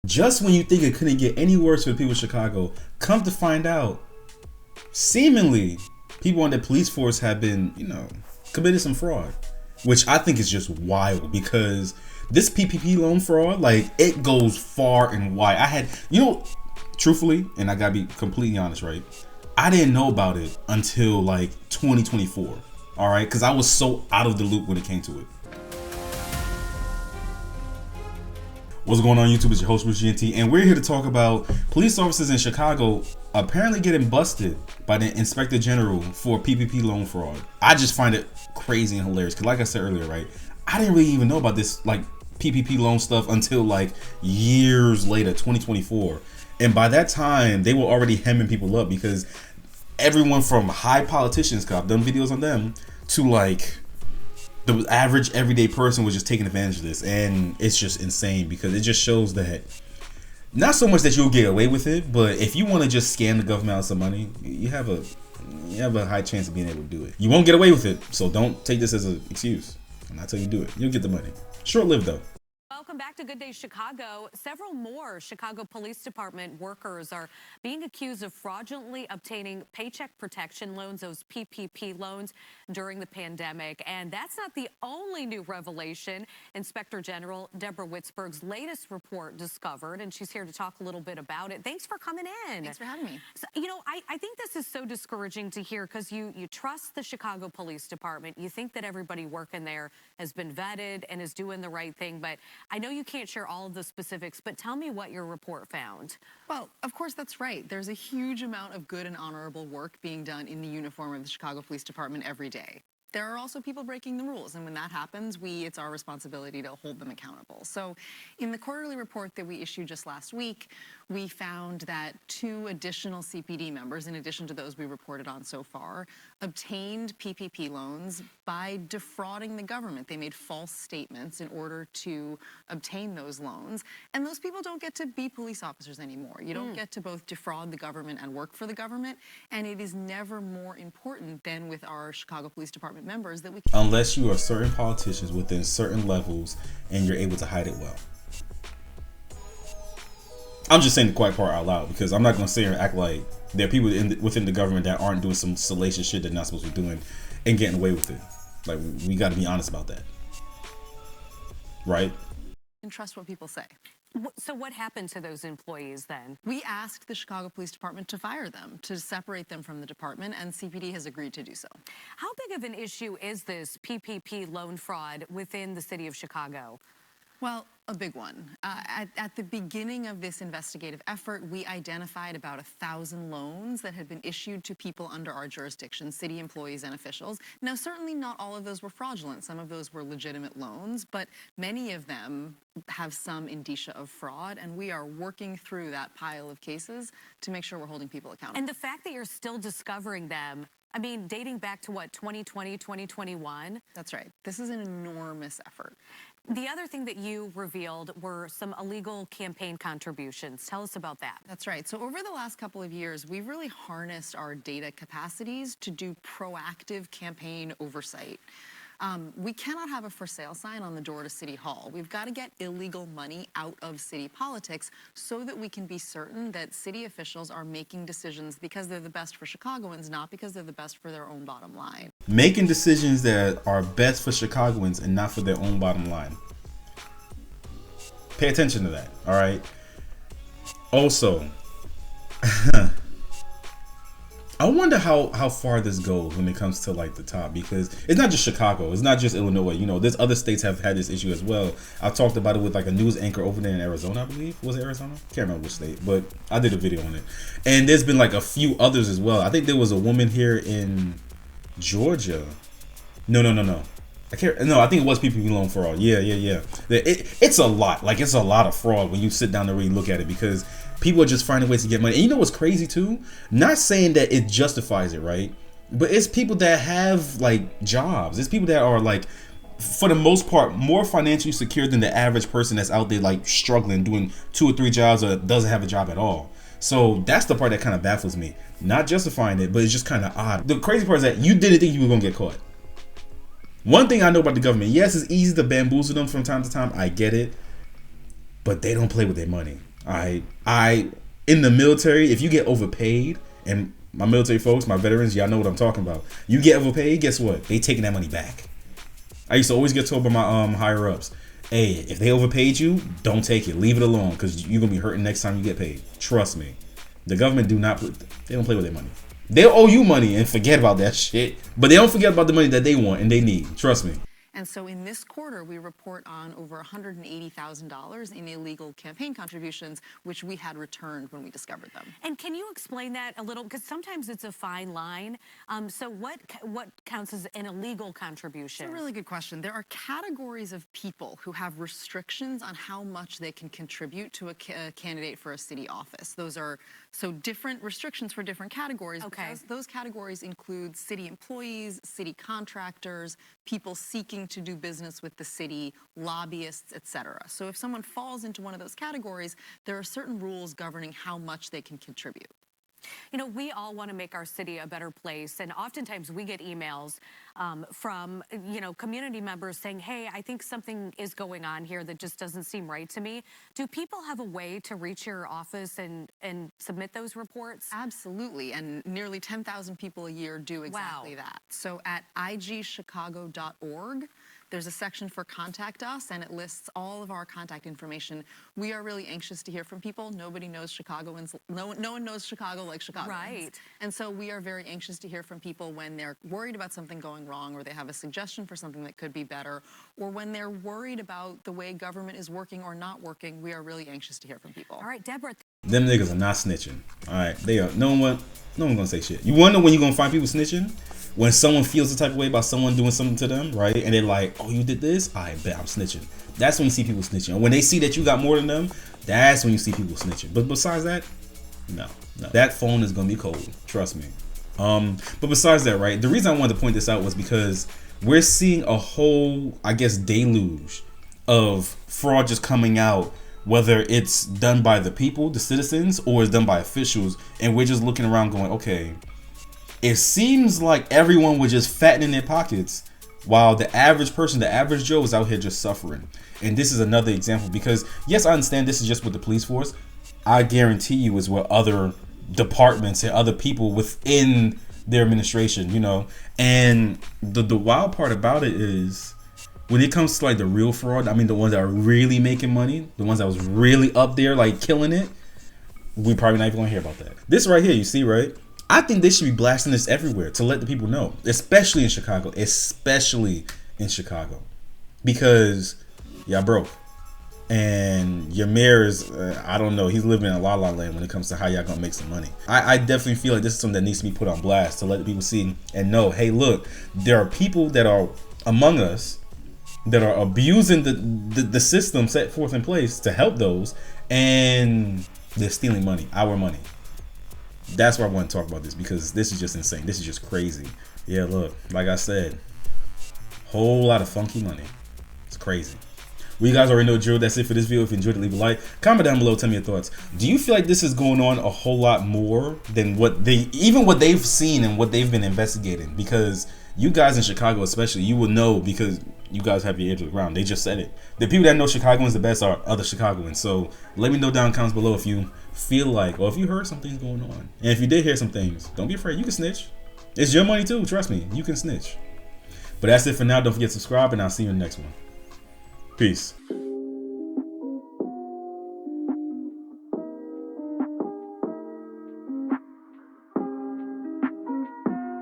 Just when you think it couldn't get any worse for the people of Chicago, come to find out, seemingly, people on the police force have been, committed some fraud. Which I think is just wild because this PPP loan fraud, like, it goes far and wide. I had, truthfully, and I gotta be completely honest, right? I didn't know about it until like 2024, all right? Because I was so out of the loop when it came to it. What's going on, YouTube? It's your host, Bruce GNT, and we're here to talk about police officers in Chicago apparently getting busted by the Inspector General for PPP loan fraud. I just find it crazy and hilarious because, like I said earlier, right, I didn't really even know about this like PPP loan stuff until like years later, 2024. And by that time, they were already hemming people up because everyone from high politicians, cause I've done videos on them, to like the average everyday person was just taking advantage of this. And it's just insane because it just shows that not so much that you'll get away with it, but if you want to just scam the government out of some money, you have a high chance of being able to do it. You won't get away with it, so don't take this as an excuse. And not till you do it, you'll get the money. Short-lived though. Welcome back to Good Day Chicago. Several more Chicago Police Department workers are being accused of fraudulently obtaining paycheck protection loans, those PPP loans, during the pandemic. And that's not the only new revelation. Inspector General Deborah Witzberg's latest report discovered, and she's here to talk a little bit about it. Thanks for coming in. Thanks for having me. So, I think this is so discouraging to hear because you trust the Chicago Police Department. You think that everybody working there has been vetted and is doing the right thing, but I know you can't share all of the specifics, but tell me what your report found. Well, of course, that's right. There's a huge amount of good and honorable work being done in the uniform of the Chicago Police Department every day. There are also people breaking the rules, and when that happens, it's our responsibility to hold them accountable. So in the quarterly report that we issued just last week, we found that 2 additional CPD members, in addition to those we reported on so far, obtained PPP loans by defrauding the government. They made false statements in order to obtain those loans, and those people don't get to be police officers anymore. You don't get to both defraud the government and work for the government, and it is never more important than with our Chicago Police Department members that we can. Unless you are certain politicians within certain levels and you're able to hide it well. I'm just saying the quiet part out loud because I'm not going to sit here and act like there are people within the government that aren't doing some salacious shit they're not supposed to be doing and getting away with it. Like, we got to be honest about that. Right? And trust what people say. So what happened to those employees then? We asked the Chicago Police Department to fire them, to separate them from the department, and CPD has agreed to do so. How big of an issue is this PPP loan fraud within the city of Chicago? Well, a big one. At the beginning of this investigative effort, we identified about 1,000 loans that had been issued to people under our jurisdiction, city employees and officials. Now, certainly not all of those were fraudulent. Some of those were legitimate loans, but many of them have some indicia of fraud, and we are working through that pile of cases to make sure we're holding people accountable. And the fact that you're still discovering them, I mean, dating back to what, 2020, 2021? That's right. This is an enormous effort. The other thing that you revealed were some illegal campaign contributions. Tell us about that. That's right. So over the last couple of years, we've really harnessed our data capacities to do proactive campaign oversight. We cannot have a for sale sign on the door to City Hall. We've got to get illegal money out of city politics so that we can be certain that city officials are making decisions because they're the best for Chicagoans, not because they're the best for their own bottom line. Making decisions that are best for Chicagoans and not for their own bottom line. Pay attention to that, all right? Also, I wonder how far this goes when it comes to like the top, because it's not just Chicago, it's not just Illinois. There's other states have had this issue as well. I talked about it with like a news anchor over there in Arizona, I believe. Was it Arizona? Can't remember which state, but I did a video on it. And there's been like a few others as well. I think there was a woman here in Georgia. No. I think it was PPP loan fraud. Yeah. It's a lot. Like, it's a lot of fraud when you sit down and really look at it because people are just finding ways to get money. And you know what's crazy too? Not saying that it justifies it, right? But it's people that have like jobs. It's people that are like, for the most part, more financially secure than the average person that's out there like struggling, doing 2 or 3 jobs or doesn't have a job at all. So that's the part that kind of baffles me. Not justifying it, but it's just kind of odd. The crazy part is that you didn't think you were going to get caught. One thing I know about the government, yes, it's easy to bamboozle them from time to time. I get it. But they don't play with their money. I in the military, if you get overpaid, and my military folks, my veterans, y'all know what I'm talking about. You get overpaid, guess what? They taking that money back. I used to always get told by my higher ups, hey, if they overpaid you, don't take it. Leave it alone, because you're gonna be hurting next time you get paid. Trust me. The government they don't play with their money. They'll owe you money and forget about that shit. But they don't forget about the money that they want and they need. Trust me. And so in this quarter, we report on over $180,000 in illegal campaign contributions, which we had returned when we discovered them. And can you explain that a little? Because sometimes it's a fine line. So what counts as an illegal contribution? It's a really good question. There are categories of people who have restrictions on how much they can contribute to a candidate for a city office. Those are so different restrictions for different categories. Okay. Because those categories include city employees, city contractors, people seeking to do business with the city, lobbyists, etc. So if someone falls into one of those categories, there are certain rules governing how much they can contribute. You know, we all want to make our city a better place, and oftentimes we get emails from, you know, community members saying, hey, I think something is going on here that just doesn't seem right to me. Do people have a way to reach your office and submit those reports? Absolutely, and nearly 10,000 people a year do exactly that. So at igchicago.org, there's a section for Contact Us, and it lists all of our contact information. We are really anxious to hear from people. Nobody knows Chicagoans. No one knows Chicago like Chicagoans. Right. And so we are very anxious to hear from people when they're worried about something going wrong, or they have a suggestion for something that could be better, or when they're worried about the way government is working or not working. We are really anxious to hear from people. All right, Deborah. Them niggas are not snitching. All right, they are. No one gonna say shit. You wonder when you're gonna find people snitching? When someone feels the type of way about someone doing something to them, right? And they're like, oh, you did this? I bet I'm snitching. That's when you see people snitching. And when they see that you got more than them, that's when you see people snitching. But besides that, no. That phone is gonna be cold. Trust me. But besides that, right? The reason I wanted to point this out was because we're seeing a whole, I guess, deluge of fraud just coming out, whether it's done by the people, the citizens, or it's done by officials. And we're just looking around going, okay, it seems like everyone was just fattening their pockets while the average person, the average Joe, is out here just suffering. And this is another example because, yes, I understand this is just with the police force. I guarantee you is with other departments and other people within their administration, you know. And the wild part about it is when it comes to like the real fraud, I mean, the ones that are really making money, the ones that was really up there, like killing it, we probably not even gonna hear about that. This right here, you see, right? I think they should be blasting this everywhere to let the people know, especially in Chicago, because y'all broke. And your mayor is, I don't know, he's living in a la la land when it comes to how y'all gonna make some money. I definitely feel like this is something that needs to be put on blast to let the people see and know, hey, look, there are people that are among us that are abusing the system set forth in place to help those, and they're stealing money, our money. That's why I want to talk about this, because this is just insane. This is just crazy. Yeah, look, like I said, whole lot of funky money. It's crazy. Well, you guys already know the drill. That's it for this video. If you enjoyed it, leave a like. Comment down below. Tell me your thoughts. Do you feel like this is going on a whole lot more than what they've seen and what they've been investigating? Because you guys in Chicago especially, you will know because you guys have your ear to the ground. They just said it. The people that know Chicagoans the best are other Chicagoans. So let me know down in the comments below if you feel like, or if you heard some things going on. And if you did hear some things, don't be afraid. You can snitch. It's your money too. Trust me. You can snitch. But that's it for now. Don't forget to subscribe, and I'll see you in the next one. Peace.